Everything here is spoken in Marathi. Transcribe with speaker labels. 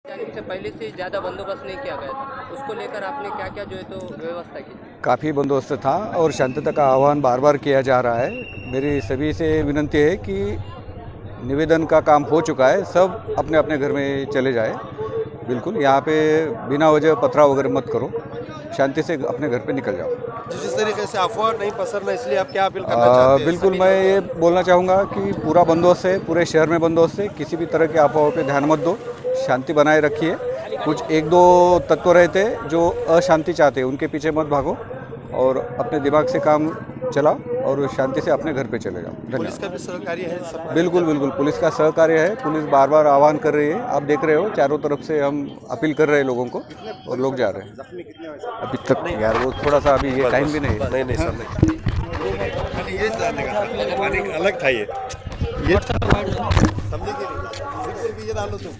Speaker 1: जाने से पहले से ज़्यादा बंदोबस्त नहीं किया गया था, उसको लेकर आपने क्या क्या जो है तो व्यवस्था की?
Speaker 2: काफ़ी बंदोबस्त था और शांतता का आह्वान बार बार किया जा रहा है। मेरी सभी से विनंती है कि निवेदन का काम हो चुका है, सब अपने अपने घर में चले जाए। बिल्कुल यहाँ पे बिना वजह पथराव वगैरह मत करो, शांति से अपने घर पे निकल जाओ।
Speaker 3: जिस तरीके से अफवाह नहीं पसरना, इसलिए आप क्या अपील करना चाहते हैं?
Speaker 2: बिल्कुल
Speaker 3: सभी
Speaker 2: मैं
Speaker 3: लोगों
Speaker 2: ये बोलना चाहूँगा कि पूरा बंदोबस्त है, पूरे शहर में बंदोबस्त है, किसी भी तरह की अफवाहों पे ध्यान मत दो, शांति बनाए रखिए। कुछ एक दो तत्व रहते हैं जो अशांति चाहते हैं, उनके पीछे मत भागो और अपने दिमाग से काम चलाओ और शांति से अपने घर पे चले जाओ।
Speaker 3: को? पुलिस
Speaker 2: धन्यवाद।
Speaker 3: का भी सहकार्य है सब?
Speaker 2: बिल्कुल बिल्कुल पुलिस का सहकार्य है, पुलिस बार बार आह्वान कर रही है, आप देख रहे हो चारों तरफ से हम अपील कर रहे हैं लोगों को और लोग जा रहे हैं। अभी तक यार वो थोड़ा सा अभी ये टाइम भी नहीं है।
Speaker 3: नहीं सर, नहीं। ये जानने का पानी अलग था, ये समझे कि नहीं? बिल्कुल भी ये डालो तुम।